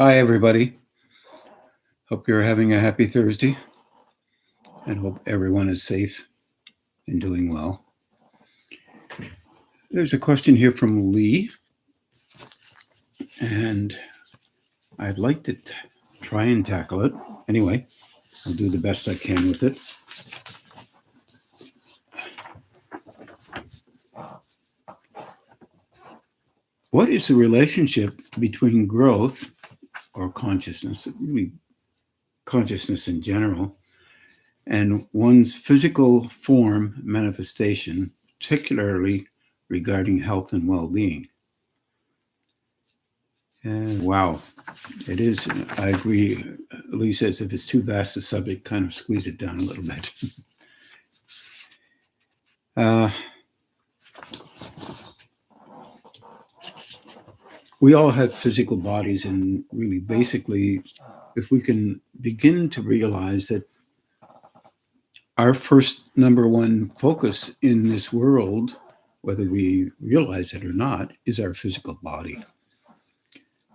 Hi, everybody. Hope you're having a happy Thursday and hope everyone is safe and doing well. There's a question here from Lee, and I'd like to try and tackle it. Anyway, I'll do the best I can with it. What is the relationship between growth or consciousness, really consciousness in general, and one's physical form manifestation, particularly regarding health and well-being? Wow, it is. I agree. Lee says if it's too vast a subject, kind of squeeze it down a little bit. We all have physical bodies, and really, basically, if we can begin to realize that our first number one focus in this world, whether we realize it or not, is our physical body.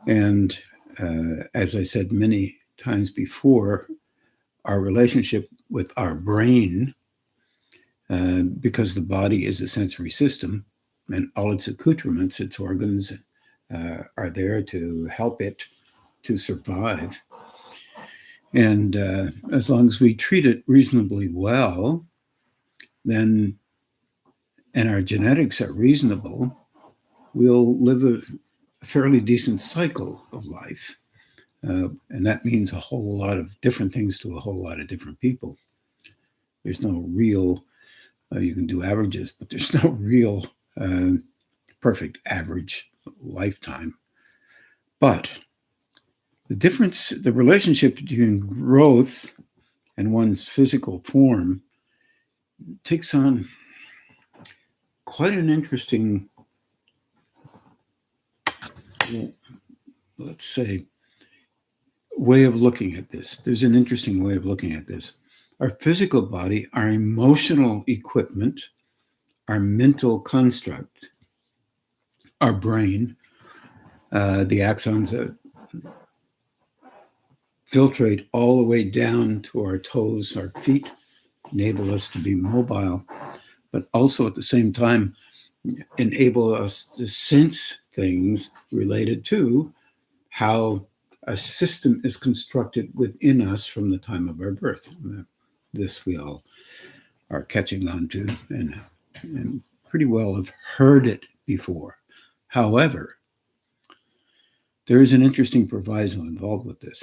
And as I said many times before, our relationship with our brain, because the body is a sensory system and all its accoutrements, its organs are there to help it to survive. And as long as we treat it reasonably well, then, and our genetics are reasonable, we'll live a fairly decent cycle of life. And that means a whole lot of different things to a whole lot of different people. There's no real, you can do averages, but there's no real perfect average lifetime. But the relationship between growth and one's physical form takes on quite an interesting, let's say, way of looking at this. There's an interesting way of looking at this. Our physical body, our emotional equipment, our mental construct, our brain, the axons that filtrate all the way down to our toes, our feet, enable us to be mobile, but also at the same time enable us to sense things related to how a system is constructed within us from the time of our birth. This we all are catching on to and pretty well have heard it before. However, there is an interesting proviso involved with this.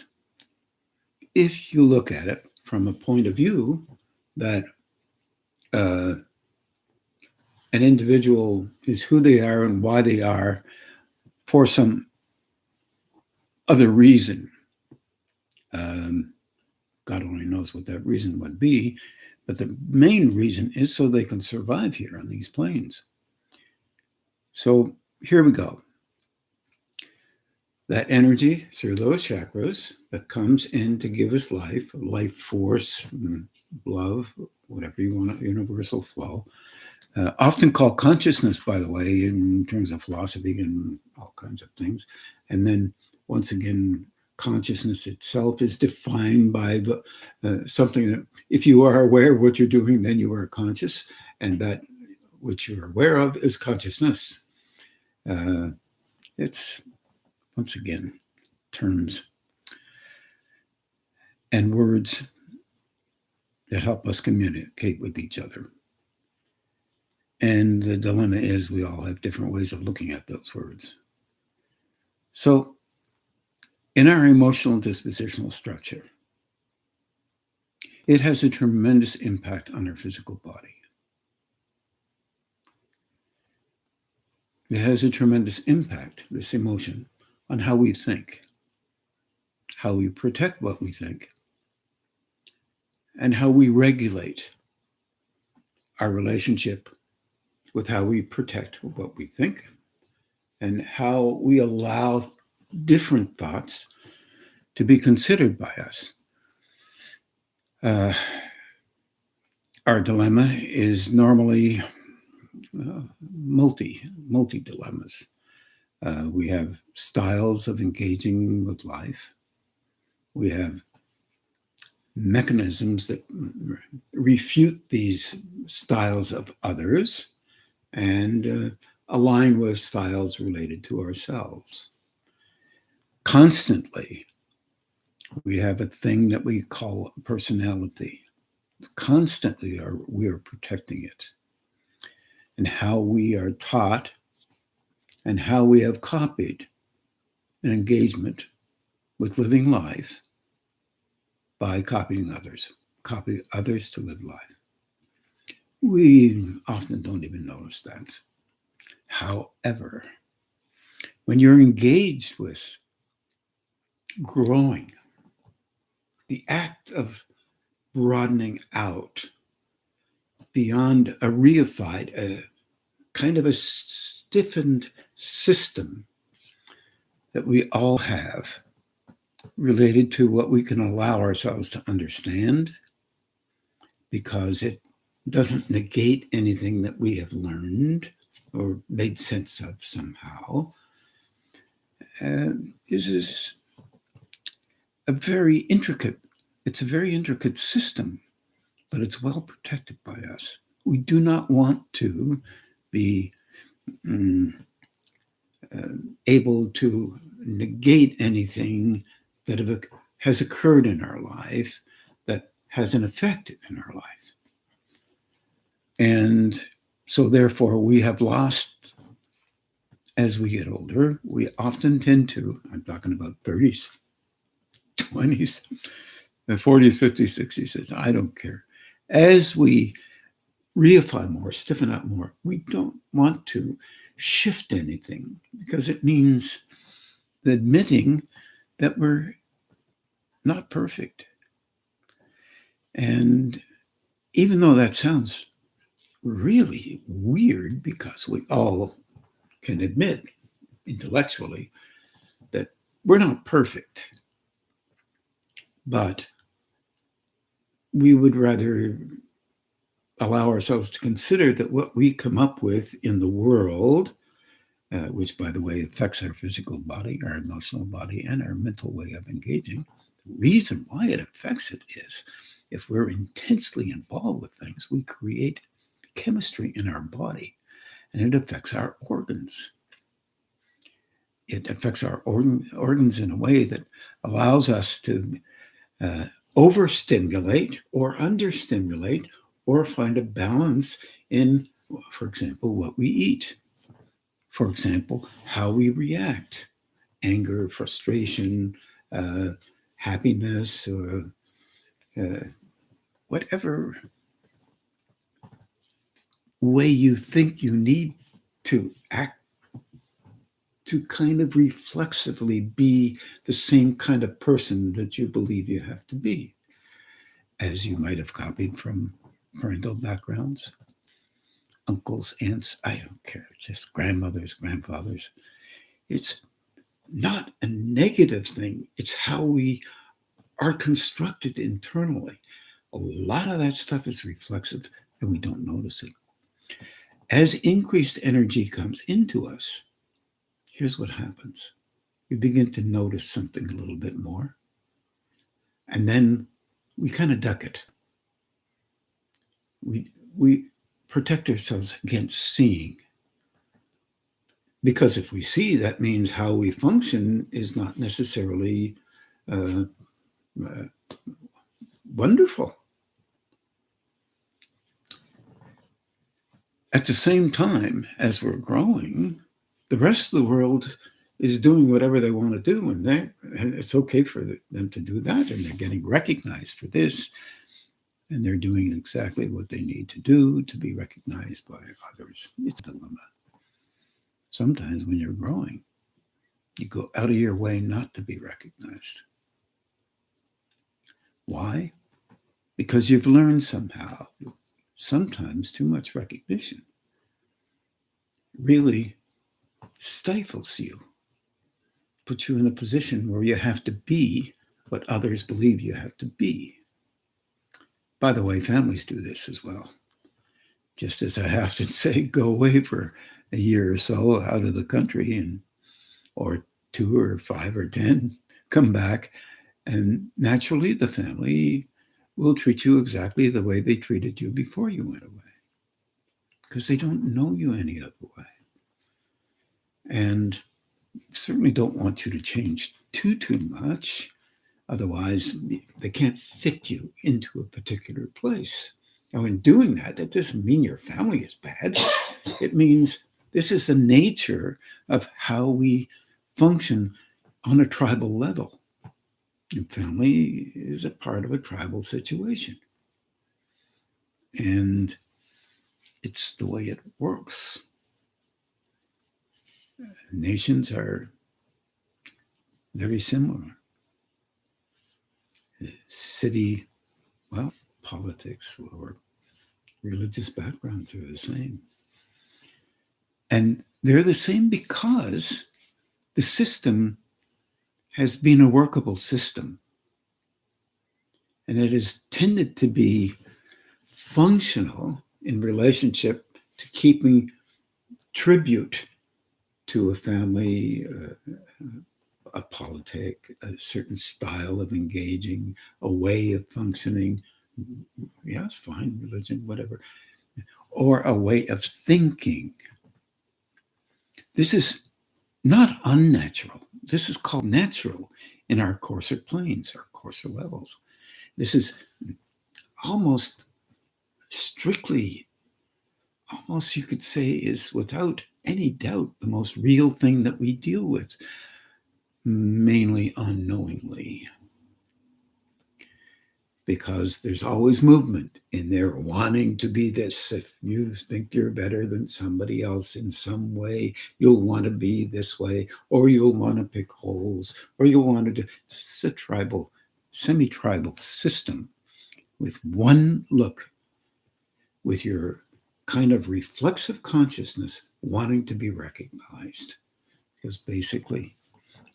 If you look at it from a point of view that an individual is who they are and why they are for some other reason, God only knows what that reason would be, but the main reason is so they can survive here on these planes. So here we go. That energy through those chakras that comes in to give us life force, love, whatever you want, universal flow, often called consciousness, by the way, in terms of philosophy and all kinds of things. And then once again, consciousness itself is defined by something that if you are aware of what you're doing, then you are conscious, and that which you're aware of is consciousness. It's, once again, terms and words that help us communicate with each other. And the dilemma is we all have different ways of looking at those words. So in our emotional dispositional structure, it has a tremendous impact on our physical body. It has a tremendous impact, this emotion, on how we think, how we protect what we think, and how we regulate our relationship with how we protect what we think, and how we allow different thoughts to be considered by us. Our dilemma is normally multi dilemmas. We have styles of engaging with life. We have mechanisms that refute these styles of others and align with styles related to ourselves. Constantly, we have a thing that we call personality. Constantly, we are protecting it. And how we are taught and how we have copied an engagement with living life by copying others, copy others to live life. We often don't even notice that. However, when you're engaged with growing, the act of broadening out beyond a reified, a kind of a stiffened system that we all have related to what we can allow ourselves to understand, because it doesn't negate anything that we have learned or made sense of somehow, is a very intricate system, but it's well protected by us. We do not want to be able to negate anything that has occurred in our life that has an effect in our life. And so therefore we have lost, as we get older, we often tend to, I'm talking about 30s, 20s, 40s, 50s, 60s, I don't care. As we reify more, stiffen up more, we don't want to shift anything, because it means admitting that we're not perfect. And even though that sounds really weird, because we all can admit intellectually that we're not perfect, but we would rather allow ourselves to consider that what we come up with in the world, which, by the way, affects our physical body, our emotional body, and our mental way of engaging. The reason why it affects it is if we're intensely involved with things, we create chemistry in our body, and it affects our organs. It affects our organs in a way that allows us to overstimulate or understimulate, or find a balance in, for example, what we eat. For example, how we react, anger, frustration, happiness, or whatever way you think you need to act to kind of reflexively be the same kind of person that you believe you have to be, as you might have copied from parental backgrounds, uncles, aunts, I don't care, just grandmothers, grandfathers. It's not a negative thing. It's how we are constructed internally. A lot of that stuff is reflexive, and we don't notice it. As increased energy comes into us, here's what happens. We begin to notice something a little bit more, and then we kind of duck it. We protect ourselves against seeing. Because if we see, that means how we function is not necessarily wonderful. At the same time, as we're growing, the rest of the world is doing whatever they want to do, and it's okay for them to do that, and they're getting recognized for this, and they're doing exactly what they need to do to be recognized by others. It's a dilemma. Sometimes when you're growing, you go out of your way not to be recognized. Why? Because you've learned somehow, sometimes too much recognition really stifles you, puts you in a position where you have to be what others believe you have to be. By the way, families do this as well. Just as I have to say, go away for a year or so out of the country and or 2 or 5 or 10 come back, and naturally the family will treat you exactly the way they treated you before you went away, because they don't know you any other way. And certainly don't want you to change too much. Otherwise, they can't fit you into a particular place. Now, in doing that, that doesn't mean your family is bad. It means this is the nature of how we function on a tribal level. And family is a part of a tribal situation. And it's the way it works. Nations are very similar. City, well, politics or religious backgrounds are the same. And they're the same because the system has been a workable system. And it has tended to be functional in relationship to keeping tribute to a family, a politic, a certain style of engaging, a way of functioning. Yeah, it's fine, religion, whatever. Or a way of thinking. This is not unnatural. This is called natural in our coarser planes, our coarser levels. This is almost strictly, almost you could say, is without any doubt the most real thing that we deal with, mainly unknowingly. Because there's always movement in there wanting to be this. If you think you're better than somebody else in some way, you'll want to be this way, or you'll want to pick holes, or you'll want to do. This is a tribal, semi-tribal system with one look, with your kind of reflexive consciousness wanting to be recognized. Because basically,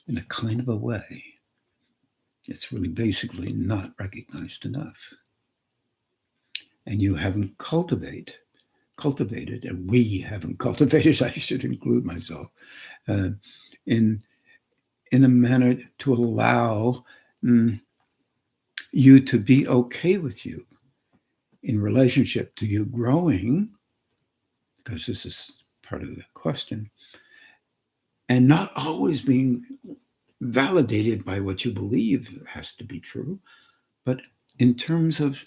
in a kind of a way, it's really basically not recognized enough. And you haven't cultivated, and we haven't cultivated, I should include myself, in a manner to allow you to be okay with you in relationship to you growing, because this is part of the question, and not always being validated by what you believe has to be true, but in terms of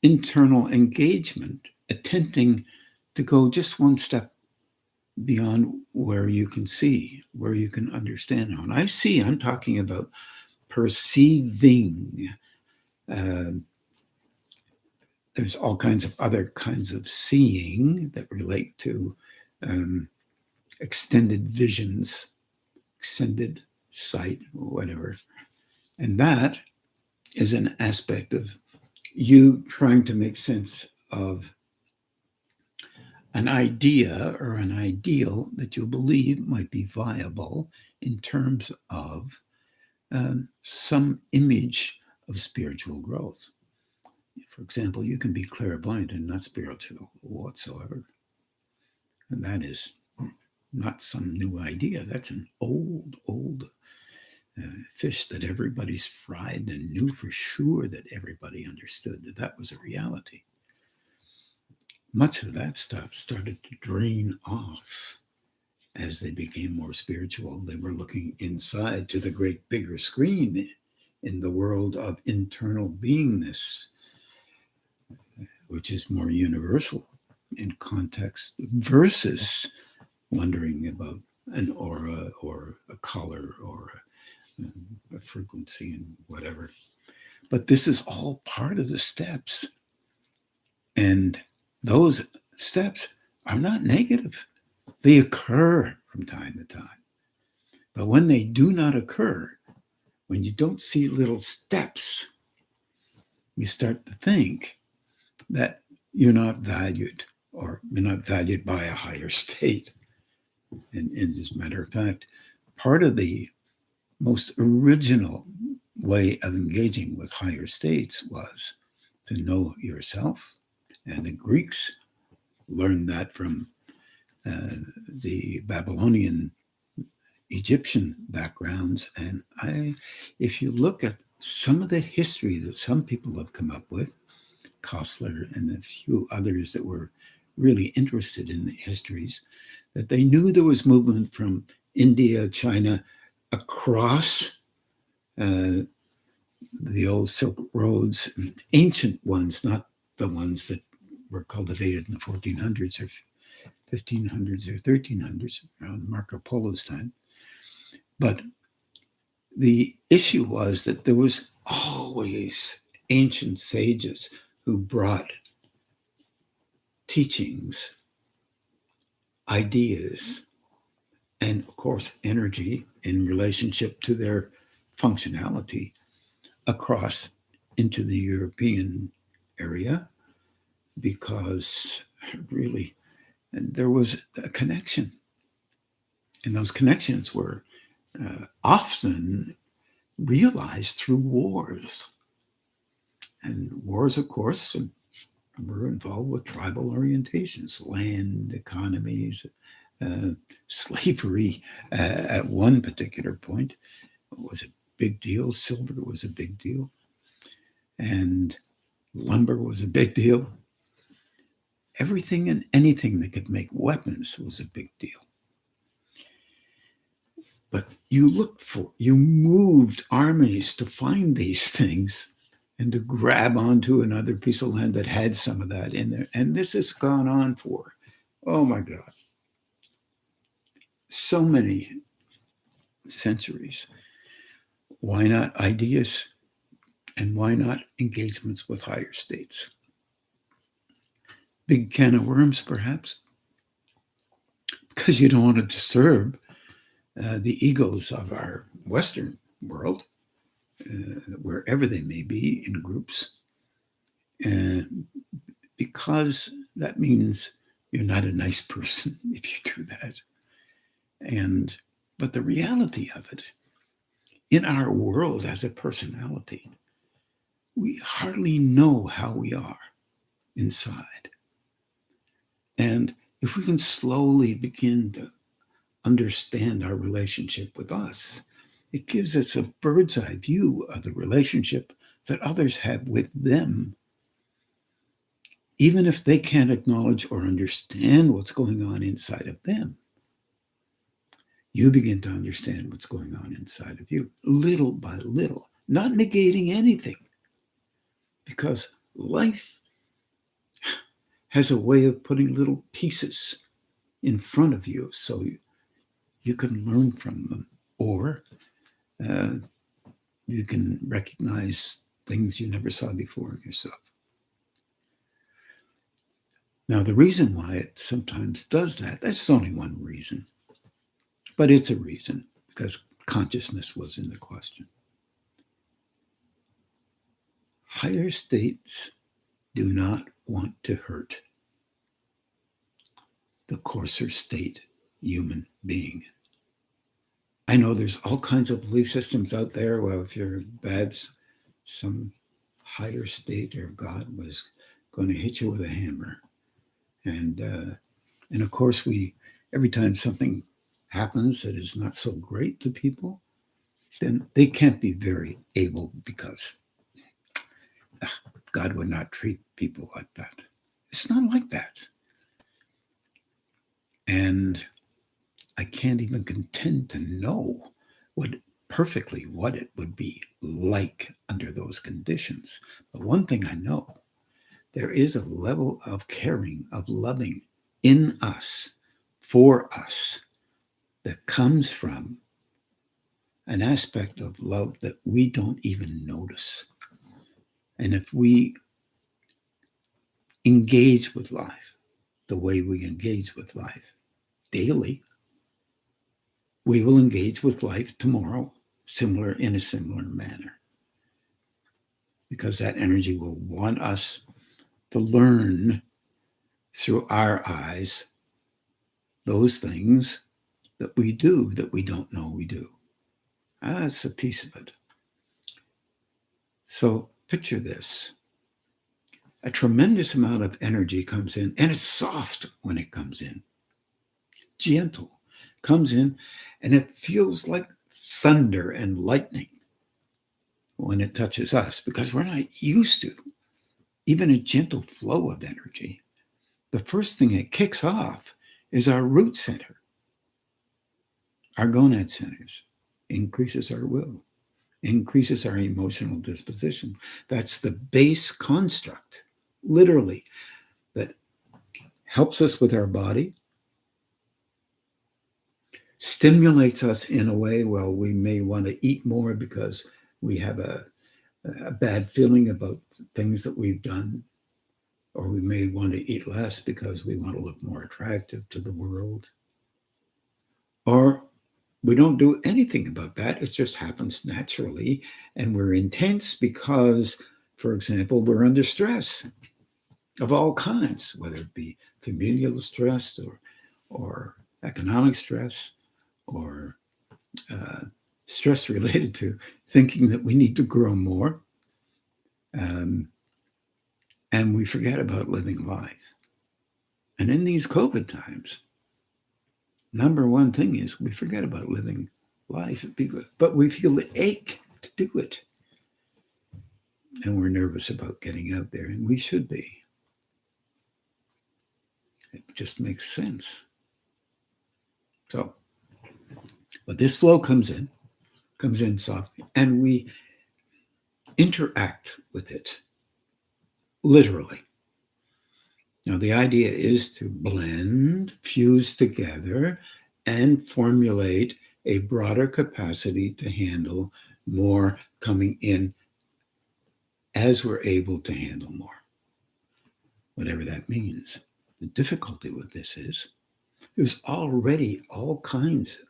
internal engagement, attempting to go just one step beyond where you can see, where you can understand. Now, when I see, I'm talking about perceiving. There's all kinds of other kinds of seeing that relate to extended visions, extended sight, whatever. And that is an aspect of you trying to make sense of an idea or an ideal that you believe might be viable in terms of some image of spiritual growth. For example, you can be clairvoyant and not spiritual whatsoever. And that is not some new idea. That's an old fish that everybody's fried and knew for sure that everybody understood that that was a reality. Much of that stuff started to drain off as they became more spiritual. They were looking inside to the great bigger screen in the world of internal beingness, which is more universal in context versus wondering about an aura or a color or a frequency and whatever. But this is all part of the steps. And those steps are not negative. They occur from time to time. But when they do not occur, when you don't see little steps, you start to think that you're not valued, or you're not valued by a higher state. And as a matter of fact, part of the most original way of engaging with higher states was to know yourself. And the Greeks learned that from the Babylonian, Egyptian backgrounds. And if you look at some of the history that some people have come up with, Kostler and a few others that were really interested in the histories, that they knew there was movement from India, China, across the old Silk Roads, ancient ones, not the ones that were cultivated in the 1400s or 1500s or 1300s, around Marco Polo's time. But the issue was that there was always ancient sages who brought teachings, ideas, and of course, energy in relationship to their functionality across into the European area, because really there was a connection. And those connections were often realized through wars. And wars, of course, were involved with tribal orientations, land, economies, slavery at one particular point was a big deal. Silver was a big deal. And lumber was a big deal. Everything and anything that could make weapons was a big deal. But you moved armies to find these things and to grab onto another piece of land that had some of that in there. And this has gone on for, oh my God, so many centuries. Why not ideas? And why not engagements with higher states? Big can of worms, perhaps, because you don't want to disturb the egos of our Western world, wherever they may be in groups, because that means you're not a nice person if you do that. But the reality of it, in our world as a personality, we hardly know how we are inside. And if we can slowly begin to understand our relationship with us, it gives us a bird's eye view of the relationship that others have with them, even if they can't acknowledge or understand what's going on inside of them. You begin to understand what's going on inside of you, little by little, not negating anything, because life has a way of putting little pieces in front of you so you can learn from them, or you can recognize things you never saw before in yourself. Now, the reason why it sometimes does that, that's only one reason, but it's a reason, because consciousness was in the question. Higher states do not want to hurt the coarser state human being. I know there's all kinds of belief systems out there. Well, if you're bad, some higher state or God was going to hit you with a hammer. And of course, every time something happens that is not so great to people, then they can't be very able, because God would not treat people like that. It's not like that. And I can't even contend to know what it would be like under those conditions. But one thing I know, there is a level of caring, of loving in us, for us, that comes from an aspect of love that we don't even notice. And if we engage with life the way we engage with life daily, we will engage with life tomorrow in a similar manner, because that energy will want us to learn through our eyes those things that we do that we don't know we do. That's a piece of it. So picture this. A tremendous amount of energy comes in, and it's soft when it comes in. gentle, comes in, and it feels like thunder and lightning when it touches us, because we're not used to even a gentle flow of energy. The first thing it kicks off is our root center, our gonad centers, increases our will, increases our emotional disposition. That's the base construct, literally, that helps us with our body, stimulates us in a way. Well, we may want to eat more because we have a bad feeling about things that we've done, or we may want to eat less because we want to look more attractive to the world, or we don't do anything about that. It just happens naturally, and we're intense because, for example, we're under stress of all kinds, whether it be familial stress or economic stress, or stress related to thinking that we need to grow more. And we forget about living life. And in these COVID times, number one thing is we forget about living life, but we feel the ache to do it. And we're nervous about getting out there, and we should be. It just makes sense. So, but this flow comes in softly, and we interact with it, literally. Now, the idea is to blend, fuse together, and formulate a broader capacity to handle more coming in as we're able to handle more, whatever that means. The difficulty with this is there's already all kinds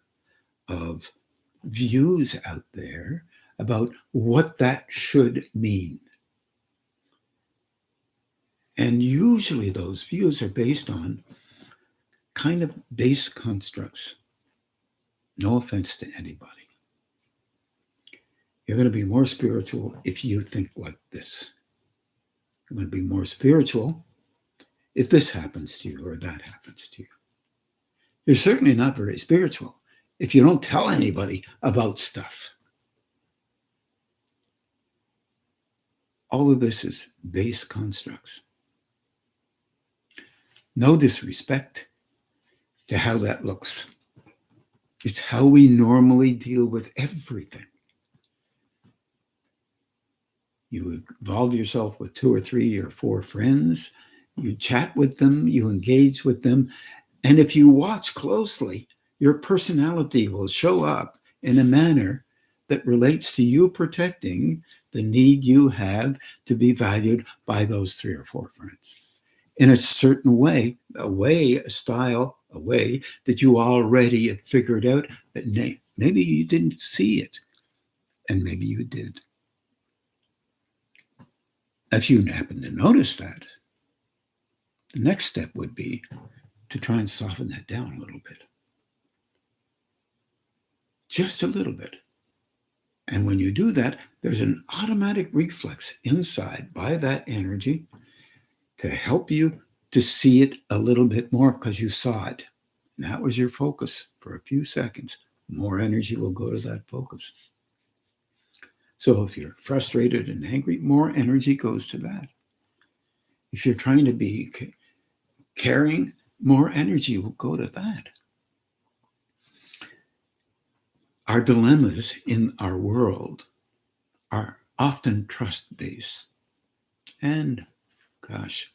of views out there about what that should mean. And usually those views are based on kind of base constructs. No offense to anybody. You're going to be more spiritual if you think like this. You're going to be more spiritual if this happens to you or that happens to you. You're certainly not very spiritual if you don't tell anybody about stuff. All of this is base constructs. No disrespect to how that looks. It's how we normally deal with everything. You involve yourself with 2 or 3 or 4 friends, you chat with them, you engage with them, and if you watch closely, your personality will show up in a manner that relates to you protecting the need you have to be valued by those 3 or 4 friends. In a certain way, a style, a way that you already had figured out, that maybe you didn't see it, and maybe you did. If you happen to notice that, the next step would be to try and soften that down a little bit. Just a little bit. And when you do that, there's an automatic reflex inside by that energy to help you to see it a little bit more because you saw it. And that was your focus for a few seconds. More energy will go to that focus. So if you're frustrated and angry, more energy goes to that. If you're trying to be caring, more energy will go to that. Our dilemmas in our world are often trust-based. And gosh,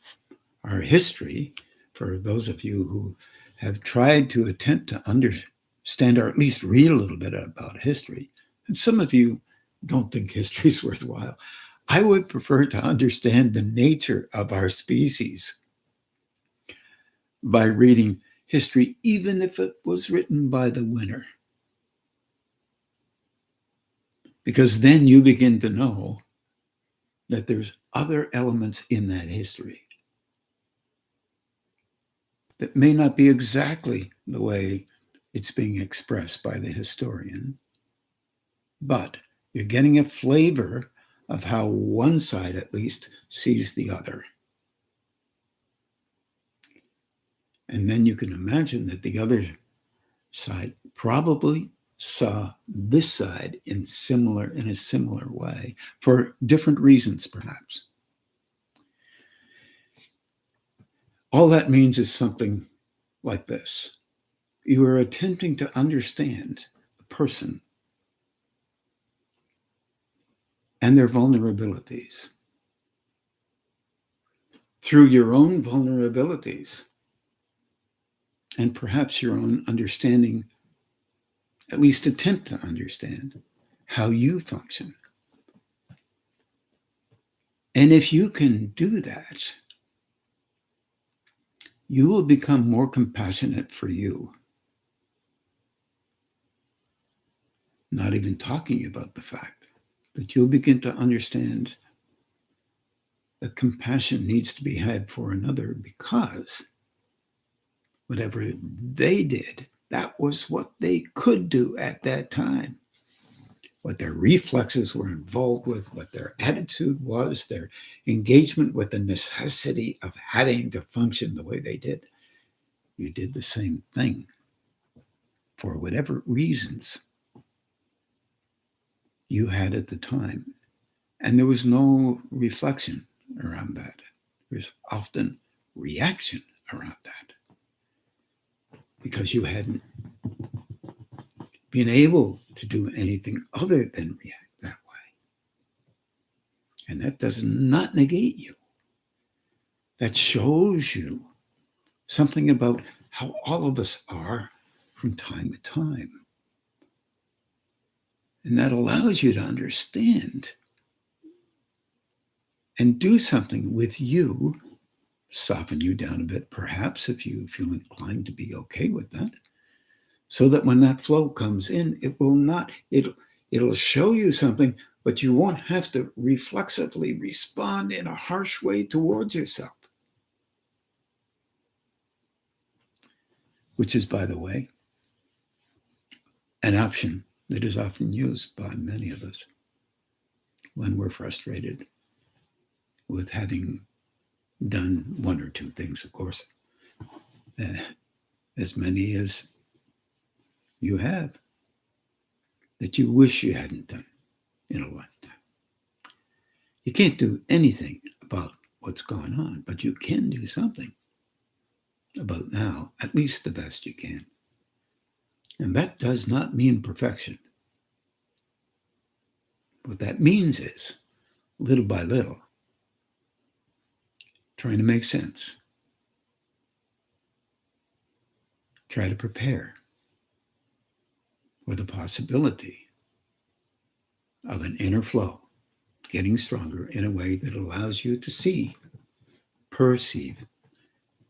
our history, for those of you who have tried to attempt to understand or at least read a little bit about history, and some of you don't think history is worthwhile, I would prefer to understand the nature of our species by reading history, even if it was written by the winner. Because then you begin to know that there's other elements in that history that may not be exactly the way it's being expressed by the historian, but you're getting a flavor of how one side at least sees the other. And then you can imagine that the other side probably saw this side in a similar way for different reasons, perhaps. All that means is something like this. You are attempting to understand a person and their vulnerabilities through your own vulnerabilities and perhaps your own understanding, at least attempt to understand how you function. And if you can do that, you will become more compassionate for you. Not even talking about the fact that you'll begin to understand that compassion needs to be had for another because whatever they did, that was what they could do at that time. What their reflexes were involved with, what their attitude was, their engagement with the necessity of having to function the way they did. You did the same thing for whatever reasons you had at the time. And there was no reflection around that. There's often reaction around that because you hadn't been able to do anything other than react that way. And that does not negate you. That shows you something about how all of us are from time to time. And that allows you to understand and do something with you, soften you down a bit, perhaps, if you feel inclined to be okay with that, so that when that flow comes in, it'll show you something, but you won't have to reflexively respond in a harsh way towards yourself. Which is, by the way, an option that is often used by many of us when we're frustrated with having done one or two things, of course, as many as you have, that you wish you hadn't done in a lifetime. You can't do anything about what's going on, but you can do something about now, at least the best you can. And that does not mean perfection. What that means is, little by little, trying to make sense. Try to prepare for the possibility of an inner flow getting stronger in a way that allows you to see, perceive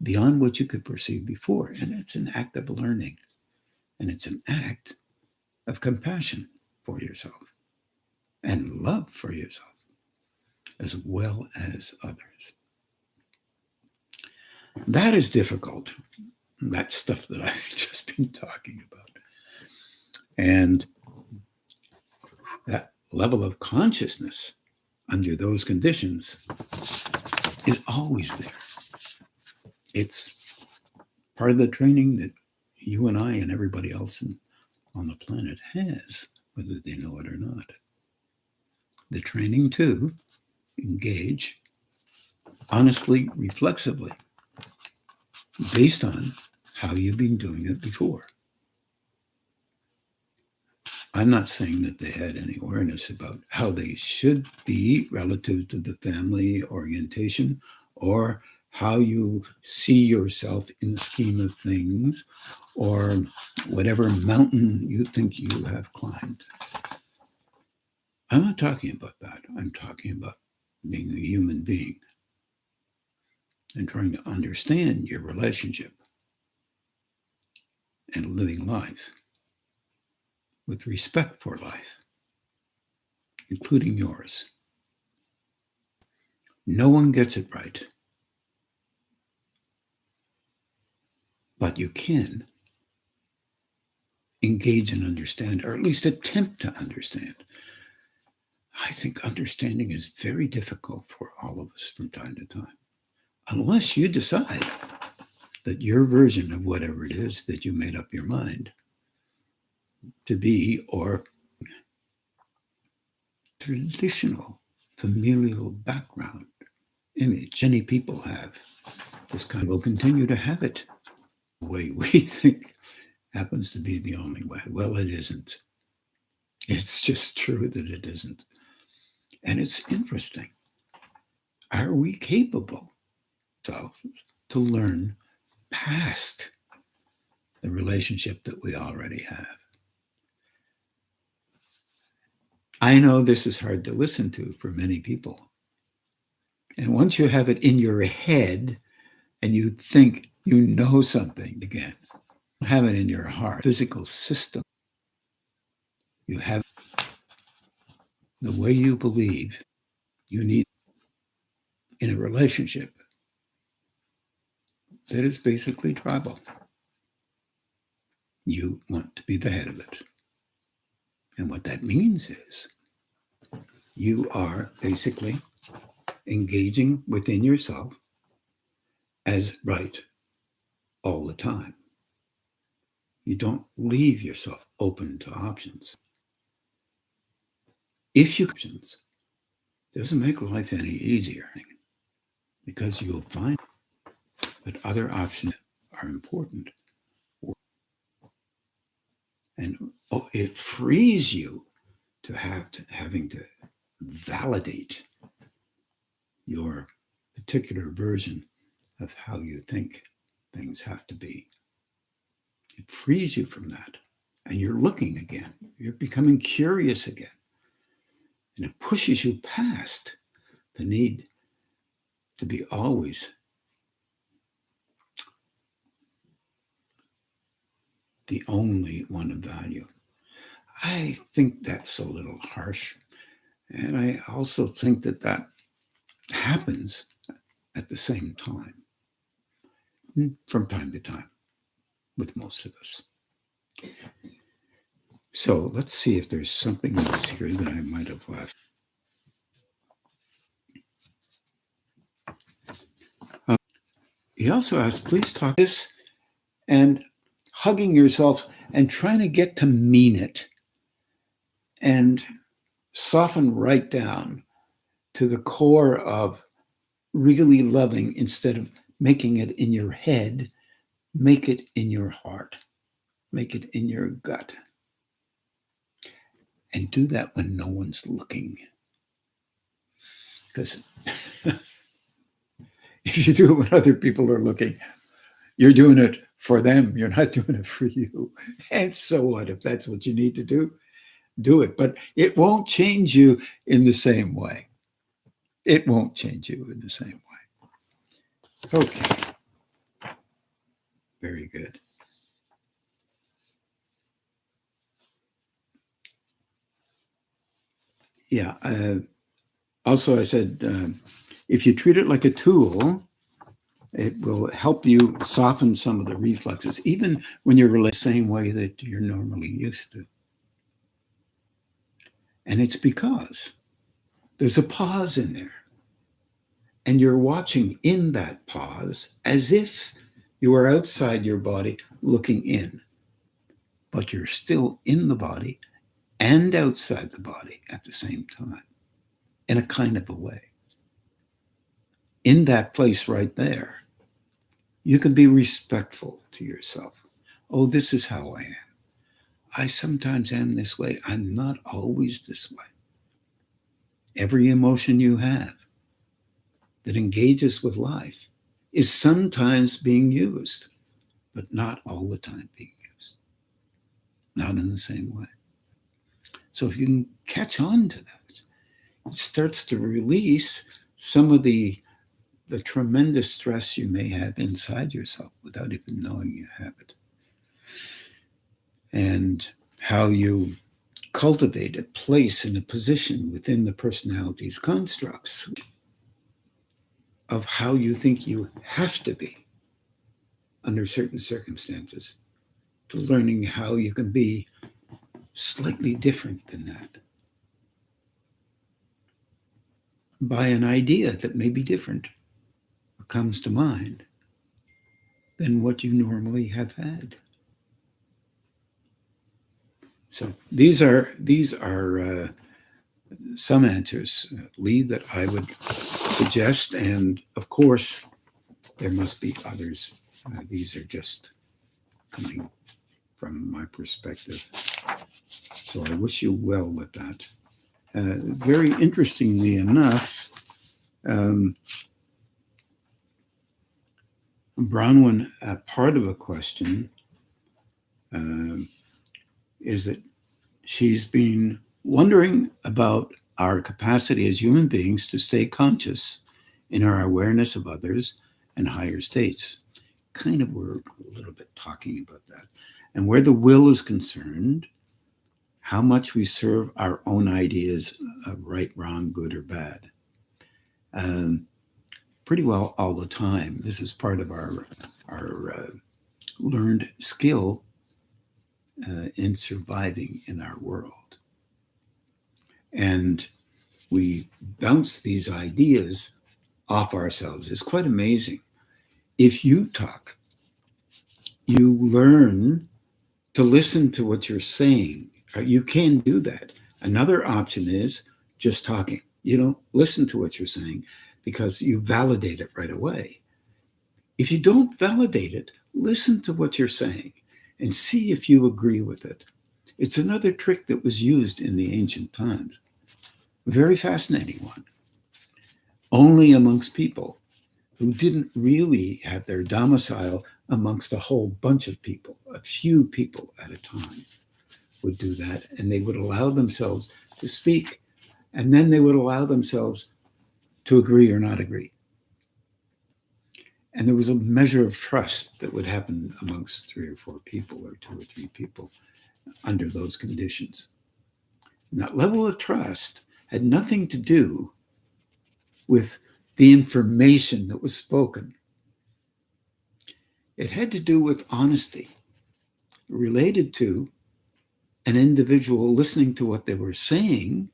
beyond what you could perceive before. And it's an act of learning. And it's an act of compassion for yourself and love for yourself as well as others. That is difficult. That stuff that I've just been talking about. And that level of consciousness under those conditions is always there. It's part of the training that you and I and everybody else on the planet has, whether they know it or not. The training to engage honestly, reflexively, based on how you've been doing it before. I'm not saying that they had any awareness about how they should be relative to the family orientation or how you see yourself in the scheme of things or whatever mountain you think you have climbed. I'm not talking about that. I'm talking about being a human being and trying to understand your relationship and living life with respect for life, including yours. No one gets it right, but you can engage and understand, or at least attempt to understand. I think understanding is very difficult for all of us from time to time, unless you decide that your version of whatever it is that you made up your mind to be, or traditional familial background image. Many people have this kind, will continue to have it the way we think happens to be the only way. Well, it isn't. It's just true that it isn't. And it's interesting. Are we capable to learn past the relationship that we already have? I know this is hard to listen to for many people. And once you have it in your head and you think you know something again, have it in your heart, physical system, you have the way you believe you need in a relationship that is basically tribal. You want to be the head of it. And what that means is you are basically engaging within yourself as right all the time. You don't leave yourself open to options. If you options, it doesn't make life any easier because you'll find that other options are important. And it frees you to having to validate your particular version of how you think things have to be. It frees you from that. And you're looking again. You're becoming curious again. And it pushes you past the need to be always the only one of value. I think that's a little harsh. And I also think that that happens at the same time, from time to time, with most of us. So let's see if there's something else here that I might have left. He also asked, please talk this and hugging yourself and trying to get to mean it and soften right down to the core of really loving instead of making it in your head, make it in your heart, make it in your gut. And do that when no one's looking. Because if you do it when other people are looking, you're doing it for them. You're not doing it for you. And so what? If that's what you need to do it. But it won't change you in the same way. It won't change you in the same way. Okay. Very good. Yeah. Also, I said, if you treat it like a tool, it will help you soften some of the reflexes, even when you're the same way that you're normally used to. And it's because there's a pause in there. And you're watching in that pause as if you are outside your body looking in. But you're still in the body and outside the body at the same time, in a kind of a way. In that place right there, you can be respectful to yourself. Oh, this is how I am. I sometimes am this way. I'm not always this way. Every emotion you have that engages with life is sometimes being used, but not all the time being used. Not in the same way. So if you can catch on to that, it starts to release some of the tremendous stress you may have inside yourself without even knowing you have it. And how you cultivate a place and a position within the personality's constructs of how you think you have to be under certain circumstances, to learning how you can be slightly different than that by an idea that may be different or comes to mind than what you normally have had. So these are some answers, Lee, that I would suggest, and of course there must be others. These are just coming from my perspective. So I wish you well with that. Very interestingly enough, Bronwyn, part of a question is that she's been wondering about our capacity as human beings to stay conscious in our awareness of others and higher states. Kind of, we're a little bit talking about that. And where the will is concerned, how much we serve our own ideas of right, wrong, good, or bad. Pretty well all the time. This is part of our learned skill in surviving in our world. And we bounce these ideas off ourselves. It's quite amazing. If you talk, you learn to listen to what you're saying. You can do that. Another option is just talking. You don't listen to what you're saying because you validate it right away. If you don't validate it, listen to what you're saying and see if you agree with it. It's another trick that was used in the ancient times. A very fascinating one. Only amongst people who didn't really have their domicile amongst a whole bunch of people, a few people at a time would do that, and they would allow themselves to speak, and then they would allow themselves to agree or not agree. And there was a measure of trust that would happen amongst 3 or 4 people or 2 or 3 people under those conditions. And that level of trust had nothing to do with the information that was spoken. It had to do with honesty, related to an individual listening to what they were saying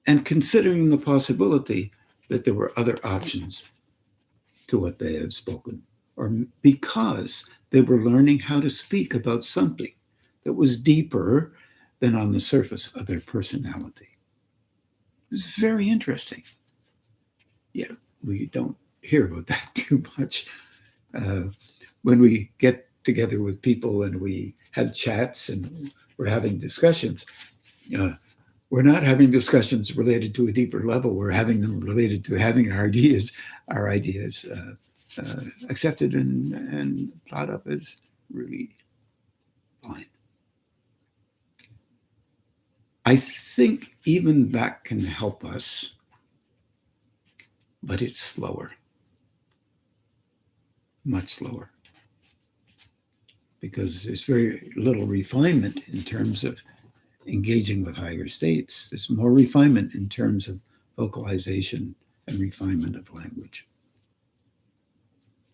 and considering the possibility that there were other options to what they had spoken, or because they were learning how to speak about something that was deeper than on the surface of their personality. It's very interesting. Yeah, we don't hear about that too much. When we get together with people and we have chats and we're having discussions, we're not having discussions related to a deeper level. We're having them related to having our ideas accepted and thought of as really fine. I think even that can help us, but it's slower, much slower, because there's very little refinement in terms of engaging with higher states. There's more refinement in terms of vocalization and refinement of language.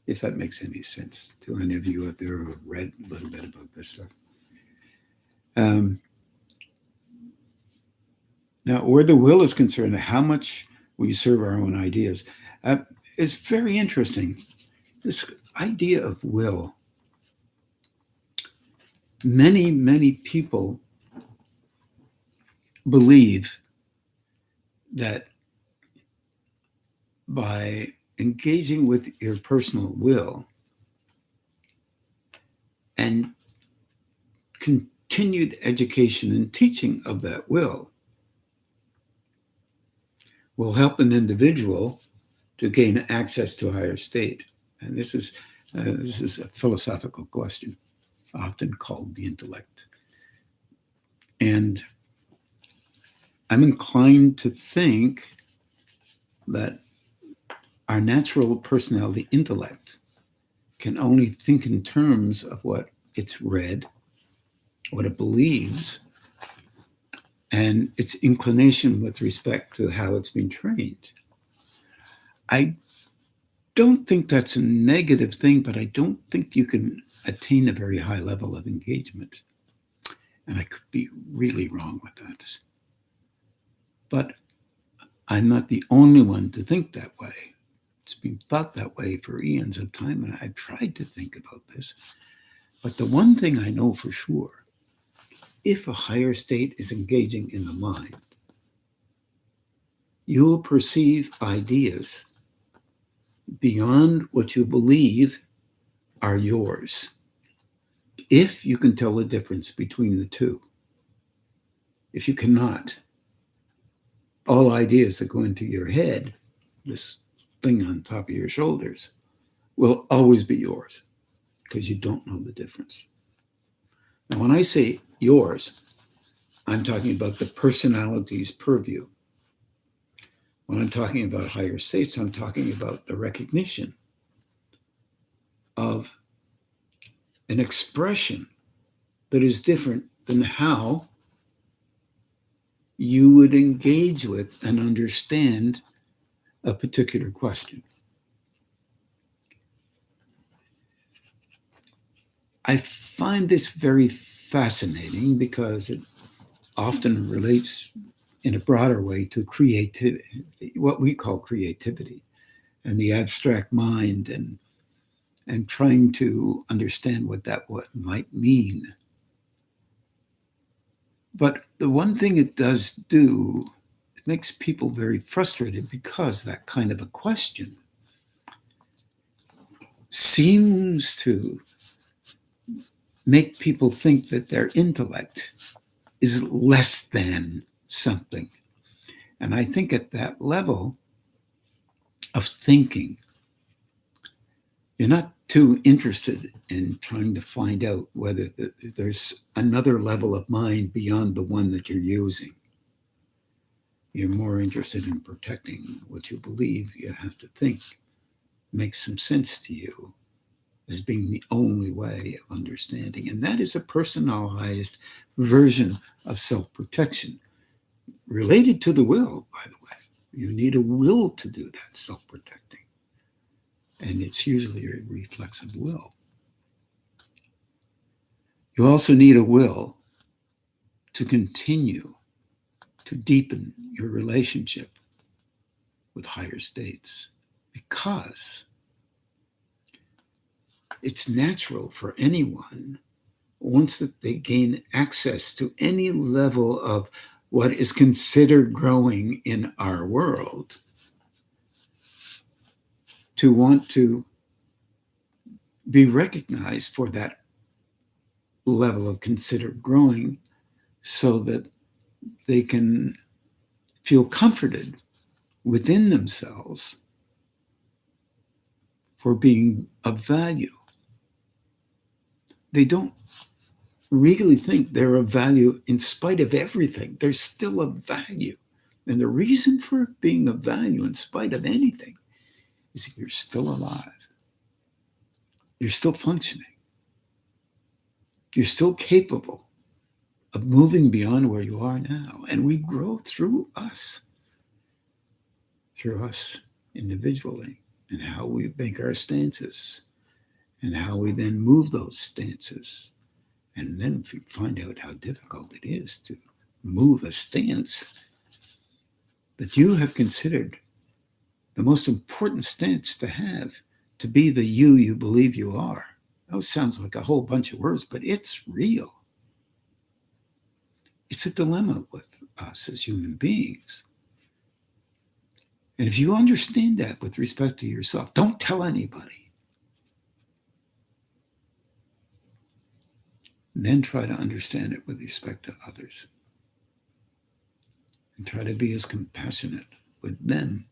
If that makes any sense to any of you out there who have read a little bit about this stuff. Now, where the will is concerned, how much we serve our own ideas is very interesting. This idea of will. Many, many people believe that by engaging with your personal will and continued education and teaching of that will help an individual to gain access to a higher state. And this is a philosophical question, often called the intellect. And I'm inclined to think that our natural personality, intellect, can only think in terms of what it's read, what it believes, and its inclination with respect to how it's been trained. I don't think that's a negative thing, but I don't think you can attain a very high level of engagement. And I could be really wrong with that. But I'm not the only one to think that way. It's been thought that way for eons of time, and I've tried to think about this. But the one thing I know for sure if a higher state is engaging in the mind, you will perceive ideas beyond what you believe are yours, if you can tell the difference between the two. If you cannot, all ideas that go into your head, this thing on top of your shoulders, will always be yours because you don't know the difference. Now, when I say yours, I'm talking about the personality's purview. When I'm talking about higher states, I'm talking about the recognition of an expression that is different than how you would engage with and understand a particular question. I find this very fascinating because it often relates in a broader way to creativity, what we call creativity, and the abstract mind, and trying to understand what might mean. But the one thing it does do, it makes people very frustrated because that kind of a question seems to make people think that their intellect is less than something. And I think at that level of thinking, you're not too interested in trying to find out whether there's another level of mind beyond the one that you're using. You're more interested in protecting what you believe you have to think makes some sense to you as being the only way of understanding. And that is a personalized version of self-protection related to the will, by the way. You need a will to do that self-protecting. And it's usually a reflexive will. You also need a will to continue to deepen your relationship with higher states, because it's natural for anyone, once that they gain access to any level of what is considered growing in our world, to want to be recognized for that level of considered growing, so that they can feel comforted within themselves for being of value. They don't really think they're of value in spite of everything. They're still of value. And the reason for being of value in spite of anything is that you're still alive. You're still functioning. You're still capable of moving beyond where you are now. And we grow through us individually, and how we make our stances, and how we then move those stances. And then if you find out how difficult it is to move a stance that you have considered the most important stance to have, to be the you believe you are. That sounds like a whole bunch of words, but it's real. It's a dilemma with us as human beings. And if you understand that with respect to yourself, don't tell anybody. Then try to understand it with respect to others. And try to be as compassionate with them.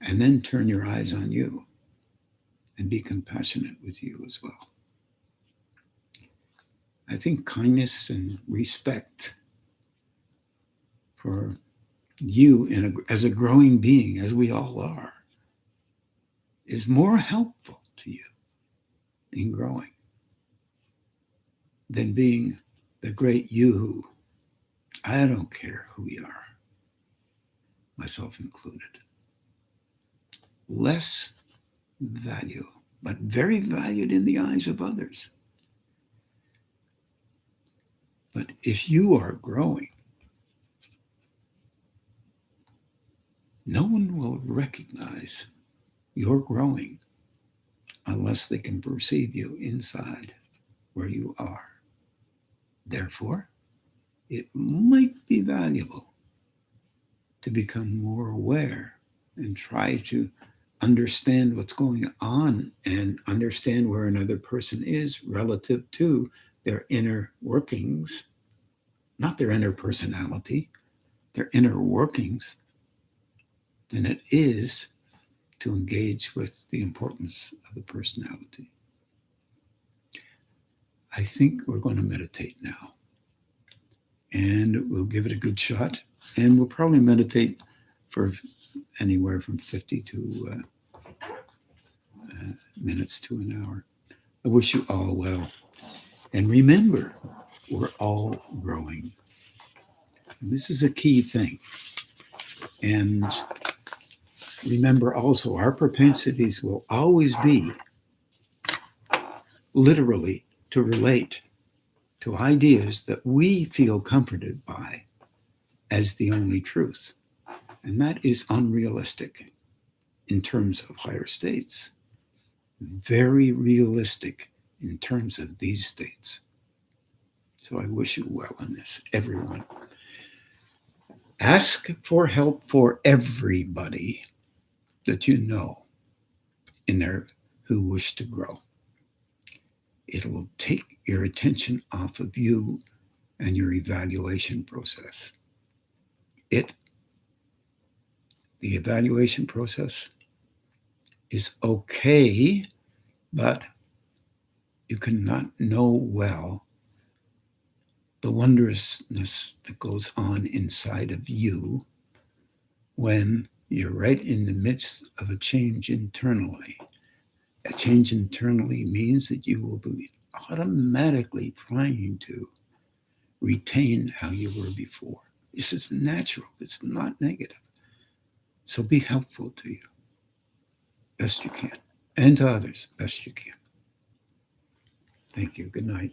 And then turn your eyes on you and be compassionate with you as well. I think kindness and respect for you as a growing being, as we all are, is more helpful to you in growing than being the great you who, I don't care who you are, myself included. Less value, but very valued in the eyes of others. But if you are growing, no one will recognize you're growing unless they can perceive you inside where you are. Therefore, it might be valuable to become more aware and try to understand what's going on and understand where another person is relative to their inner workings, not their inner personality, their inner workings, than it is to engage with the importance of the personality. I think we're going to meditate now, and we'll give it a good shot, and we'll probably meditate for anywhere from 50 to minutes to an hour. I wish you all well. And remember, we're all growing. And this is a key thing. And remember also, our propensities will always be literally to relate to ideas that we feel comforted by as the only truth. And that is unrealistic in terms of higher states, very realistic in terms of these states. So I wish you well in this, everyone. Ask for help for everybody that you know in there who wish to grow. It will take your attention off of you and your evaluation process. The evaluation process is okay, but you cannot know well the wondrousness that goes on inside of you when you're right in the midst of a change internally. A change internally means that you will be automatically trying to retain how you were before. This is natural, it's not negative. So be helpful to you best you can, and to others best you can. Thank you. Good night.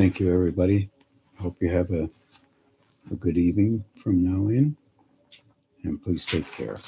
Thank you, everybody. Hope you have a a good evening from now in, and please take care.